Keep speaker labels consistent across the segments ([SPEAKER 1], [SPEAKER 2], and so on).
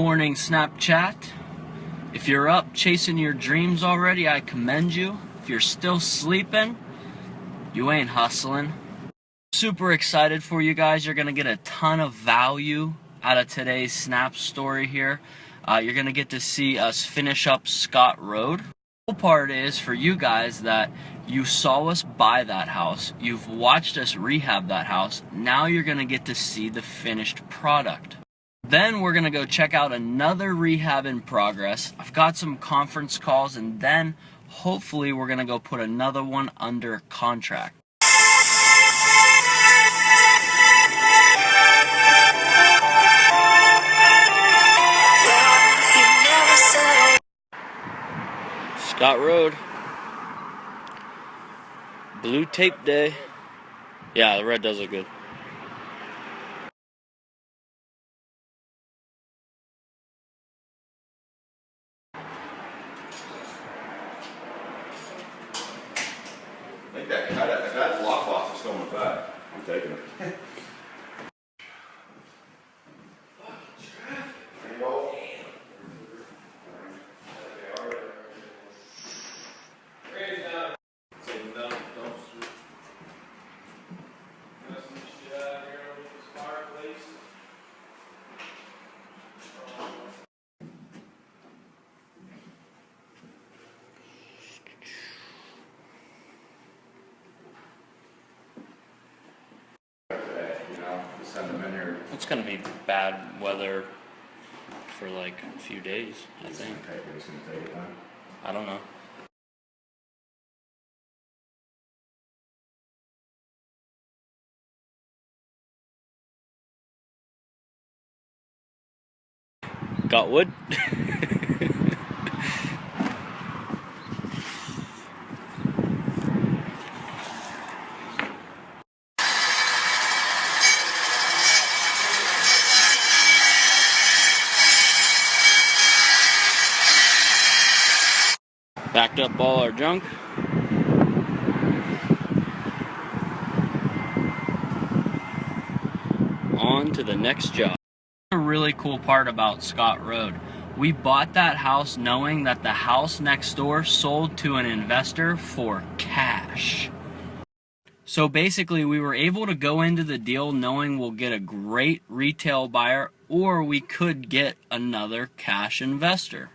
[SPEAKER 1] Morning Snapchat. If you're up chasing your dreams already, I commend you. If you're still sleeping, you ain't hustling. Super excited for you guys. You're gonna get a ton of value out of today's Snap story here. You're gonna get to see us finish up Scott Road. The cool part is for you guys that you saw us buy that house, you've watched us rehab that house, now you're gonna get to see the finished product. Then we're gonna go check out another rehab in progress. I've got some conference calls, and then hopefully we're gonna go put another one under contract. Scott Road. Blue tape day. Yeah, the red does look good.
[SPEAKER 2] I think that lockbox is still in the back. I'm taking it. Send them in here.
[SPEAKER 1] It's gonna be bad weather for like a few days, I think.
[SPEAKER 2] It's gonna take it, huh?
[SPEAKER 1] I don't know. Got wood? Backed up all our junk. On to the next job. A really cool part about Scott Road. We bought that house knowing that the house next door sold to an investor for cash. So basically we were able to go into the deal knowing we'll get a great retail buyer, or we could get another cash investor.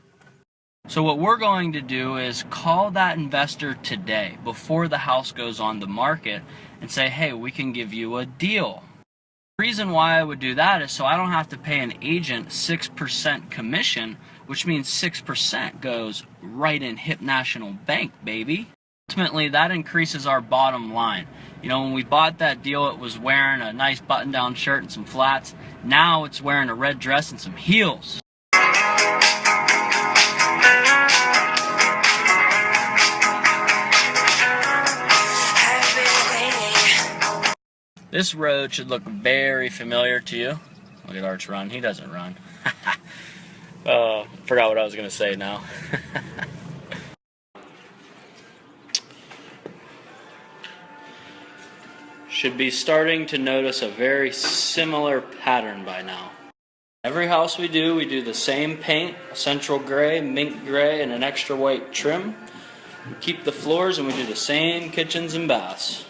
[SPEAKER 1] So what we're going to do is call that investor today before the house goes on the market and say, hey, we can give you a deal. The reason why I would do that is so I don't have to pay an agent 6% commission, which means 6% goes right in Hip National Bank, baby. Ultimately, that increases our bottom line. You know, when we bought that deal, it was wearing a nice button-down shirt and some flats. Now it's wearing a red dress and some heels. This road should look very familiar to you. Look at Arch run. He doesn't run. Forgot what I was going to say now. Should be starting to notice a very similar pattern by now. Every house we do the same paint, a central gray, mink gray, and an extra white trim. We keep the floors and we do the same kitchens and baths.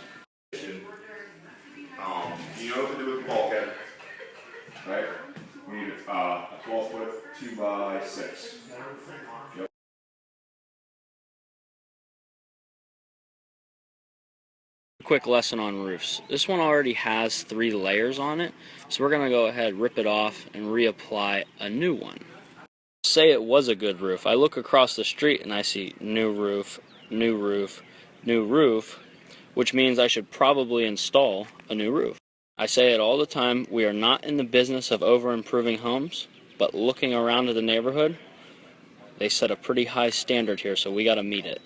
[SPEAKER 2] You know what to do with the bulkhead, right? We need a 12-foot 2x6. Yep.
[SPEAKER 1] Quick lesson on roofs. This one already has 3 layers on it, so we're going to go ahead, rip it off, and reapply a new one. Say it was a good roof. I look across the street and I see new roof, new roof, new roof, which means I should probably install a new roof. I say it all the time, we are not in the business of over-improving homes, but looking around at the neighborhood, they set a pretty high standard here, so we got to meet it.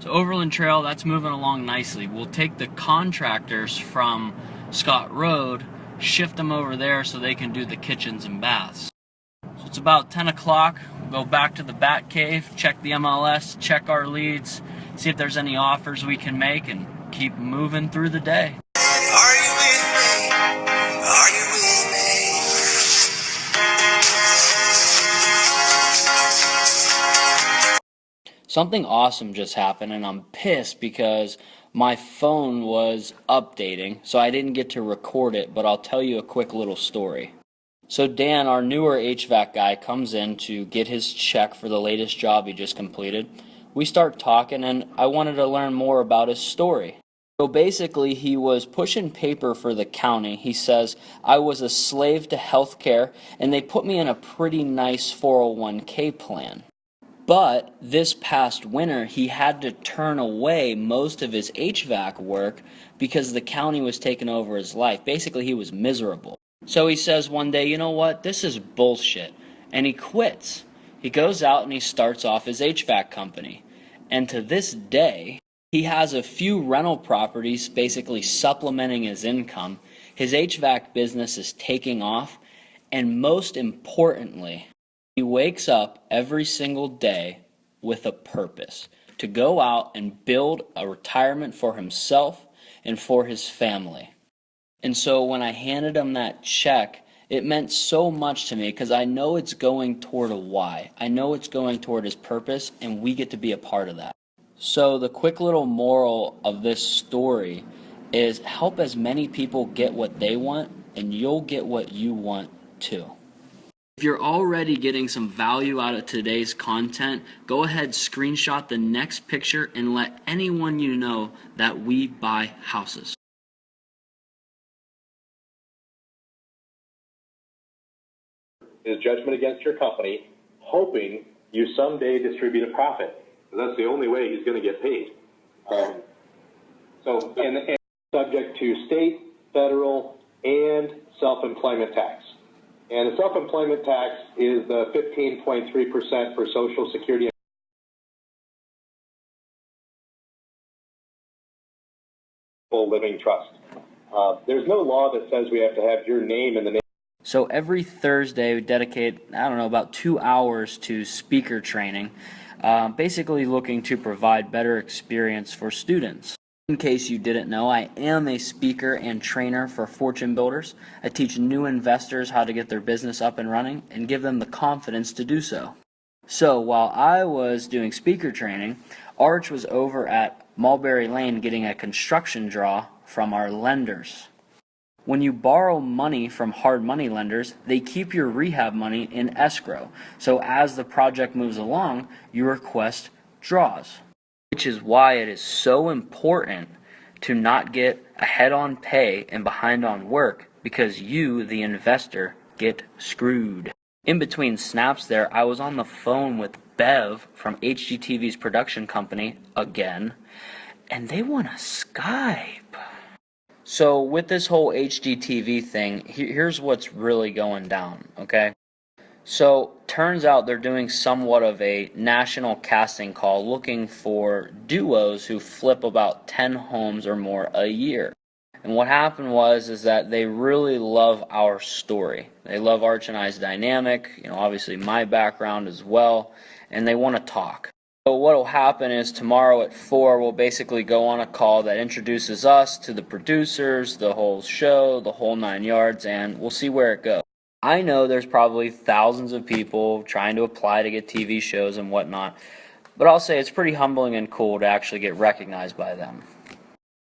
[SPEAKER 1] So Overland Trail, that's moving along nicely. We'll take the contractors from Scott Road, shift them over there so they can do the kitchens and baths. So it's about 10 o'clock. We'll go back to the Bat Cave, check the MLS, check our leads, see if there's any offers we can make, and keep moving through the day. Are you with me?
[SPEAKER 3] Are you with me?
[SPEAKER 1] Something awesome just happened, and I'm pissed because my phone was updating, so I didn't get to record it, but I'll tell you a quick little story. So Dan, our newer HVAC guy, comes in to get his check for the latest job he just completed. We start talking, and I wanted to learn more about his story. So basically, he was pushing paper for the county. He says, I was a slave to healthcare, and they put me in a pretty nice 401k plan. But this past winter, he had to turn away most of his HVAC work because the county was taking over his life. Basically, he was miserable. So he says one day, you know what, this is bullshit. And he quits. He goes out and he starts off his HVAC company. And to this day, he has a few rental properties basically supplementing his income. His HVAC business is taking off. And most importantly, he wakes up every single day with a purpose to go out and build a retirement for himself and for his family. And so when I handed him that check, it meant so much to me because I know it's going toward a why. I know it's going toward his purpose, and we get to be a part of that. So the quick little moral of this story is help as many people get what they want, and you'll get what you want too. If you're already getting some value out of today's content, go ahead, screenshot the next picture and let anyone you know that we buy houses.
[SPEAKER 4] His judgment against your company, hoping you someday distribute a profit. That's the only way he's going to get paid. And subject to state, federal, and self-employment tax. And the self-employment tax is the 15.3% for Social Security. Living trust. There's no law that says we have to have your name in the name.
[SPEAKER 1] So every Thursday we dedicate, about 2 hours to speaker training, basically looking to provide better experience for students. In case you didn't know, I am a speaker and trainer for fortune builders. I teach new investors how to get their business up and running and give them the confidence to do so. So while I was doing speaker training, Arch was over at Mulberry Lane getting a construction draw from our lenders. When you borrow money from hard money lenders, they keep your rehab money in escrow. So as the project moves along, you request draws. Which is why it is so important to not get ahead on pay and behind on work, because you, the investor, get screwed. In between snaps there, I was on the phone with Bev from HGTV's production company again, and they want to Skype. So with this whole HGTV thing, here's what's really going down, okay? So turns out they're doing somewhat of a national casting call looking for duos who flip about 10 homes or more a year. And what happened is that they really love our story. They love Arch and I's dynamic, obviously my background as well, and they want to talk. So what will happen is tomorrow at 4, we'll basically go on a call that introduces us to the producers, the whole show, the whole 9 yards, and we'll see where it goes. I know there's probably thousands of people trying to apply to get TV shows and whatnot, but I'll say it's pretty humbling and cool to actually get recognized by them.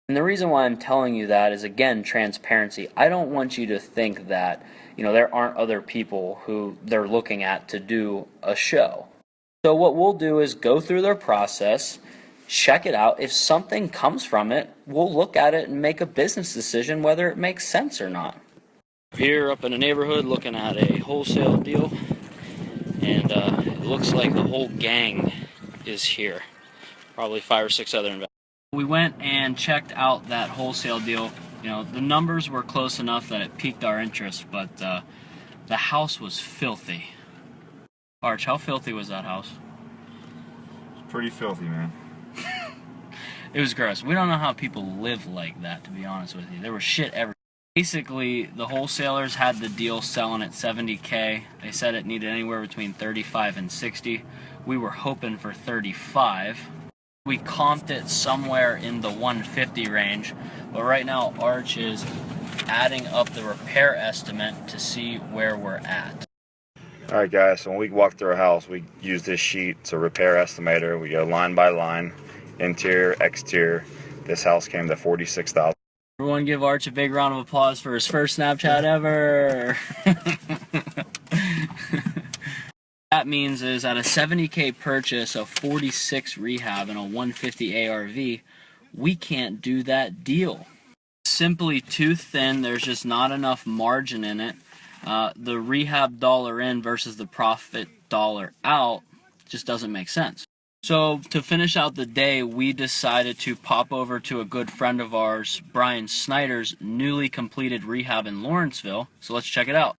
[SPEAKER 1] And the reason why I'm telling you that is, again, transparency. I don't want you to think that, there aren't other people who they're looking at to do a show. So what we'll do is go through their process, check it out. If something comes from it, we'll look at it and make a business decision whether it makes sense or not. Here up in the neighborhood looking at a wholesale deal, and it looks like the whole gang is here. Probably 5 or 6 other investors. We went and checked out that wholesale deal. The numbers were close enough that it piqued our interest, but the house was filthy. Arch, how filthy was that house?
[SPEAKER 2] It's pretty filthy, man.
[SPEAKER 1] It was gross. We don't know how people live like that, to be honest with you. There was shit everywhere. Basically, the wholesalers had the deal selling at $70K. They said it needed anywhere between $35 and $60. We were hoping for $35. We comped it somewhere in the $150 range, but right now Arch is adding up the repair estimate to see where we're at.
[SPEAKER 3] Alright guys, so when we walk through our house, we use this sheet. It's a repair estimator. We go line by line, interior, exterior. This house came to $46,000.
[SPEAKER 1] Everyone give Arch a big round of applause for his first Snapchat ever. That means is at a $70K purchase, a 46 rehab, and a 150 ARV, we can't do that deal. Simply too thin. There's just not enough margin in it. The rehab dollar in versus the profit dollar out just doesn't make sense. So to finish out the day, we decided to pop over to a good friend of ours, Brian Snyder's newly completed rehab in Lawrenceville. So let's check it out.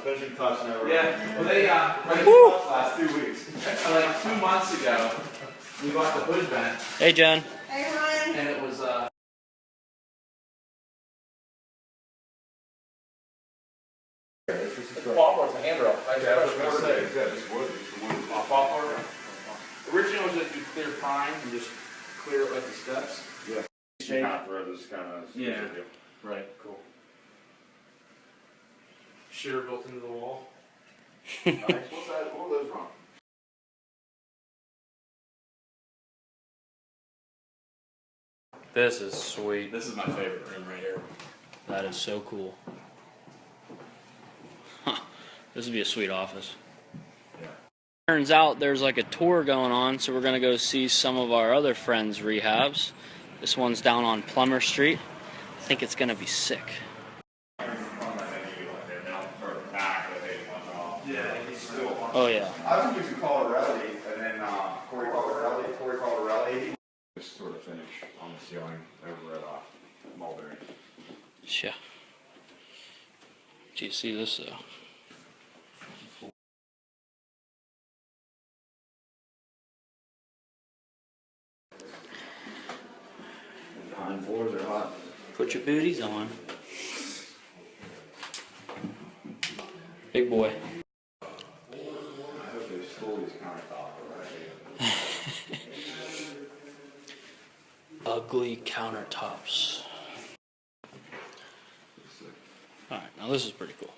[SPEAKER 2] Finishing touch and everything.
[SPEAKER 5] Yeah, well they last 2 weeks. Like 2 months ago, we bought the hood vent.
[SPEAKER 1] Hey, Jen.
[SPEAKER 6] Hey, Ryan.
[SPEAKER 5] And it was Poplar's a handrail. Poplar. Originally was just do clear pine and just clear like the steps.
[SPEAKER 2] Yeah. Kind of this kind of
[SPEAKER 5] Yeah. Right. Cool. Shitter built into the wall.
[SPEAKER 2] Nice. What's that? What were those wrong?
[SPEAKER 1] This is sweet.
[SPEAKER 5] This is my favorite room right here.
[SPEAKER 1] That is so cool. Huh. This would be a sweet office.
[SPEAKER 2] Yeah.
[SPEAKER 1] Turns out there's like a tour going on, so we're going to go see some of our other friends' rehabs. This one's down on Plummer Street. I think it's going to be sick. Oh yeah.
[SPEAKER 2] I was using Colorelli, and then Corey Colorelli. Just sort of finish on the ceiling over at Mulberry.
[SPEAKER 1] Yeah. Do you see this though?
[SPEAKER 2] Pine floors are hot.
[SPEAKER 1] Put your booties on. Big boy.
[SPEAKER 2] I hope they stole these countertops, right?
[SPEAKER 1] Ugly countertops. Alright, now this is pretty cool.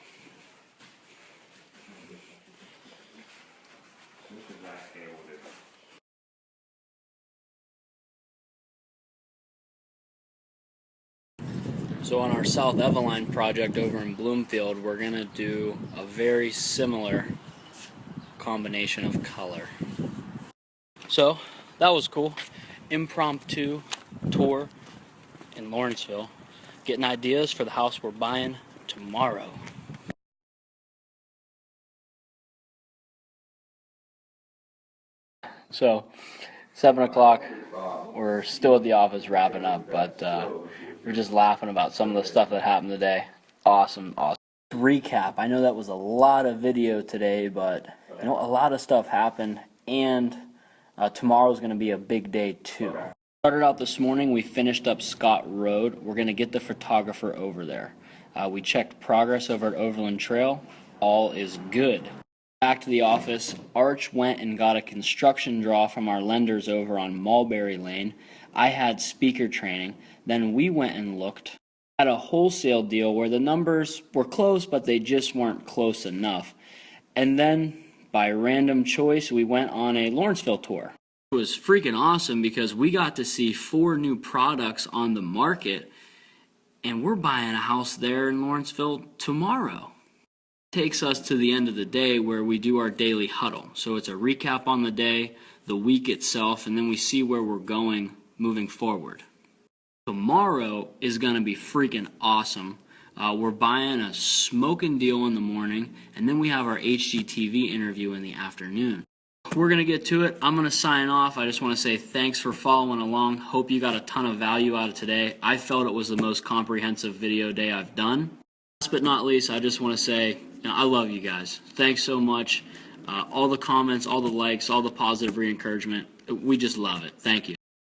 [SPEAKER 1] So on our South Overland project over in Bloomfield, we're going to do a very similar combination of color. So that was cool. Impromptu tour in Lawrenceville. Getting ideas for the house we're buying tomorrow. So 7 o'clock, we're still at the office wrapping up, but we're just laughing about some of the stuff that happened today. Awesome. Recap. I know that was a lot of video today, but you know, a lot of stuff happened, and tomorrow's going to be a big day too. Started out this morning, we finished up Scott Road. We're going to get the photographer over there. We checked progress over at Overland Trail. All is good. Back to the office, Arch went and got a construction draw from our lenders over on Mulberry Lane. I had speaker training. Then we went and looked at a wholesale deal where the numbers were close, but they just weren't close enough. And then, by random choice, we went on a Lawrenceville tour. It was freaking awesome because we got to see 4 new products on the market, and we're buying a house there in Lawrenceville tomorrow. Takes us to the end of the day where we do our daily huddle. So it's a recap on the day, the week itself, and then we see where we're going moving forward. Tomorrow is going to be freaking awesome. We're buying a smoking deal in the morning, and then we have our HGTV interview in the afternoon. We're going to get to it. I'm going to sign off. I just want to say thanks for following along. Hope you got a ton of value out of today. I felt it was the most comprehensive video day I've done. Last but not least, I just want to say, I love you guys. Thanks so much. All the comments, all the likes, all the positive re-encouragement. We just love it. Thank you.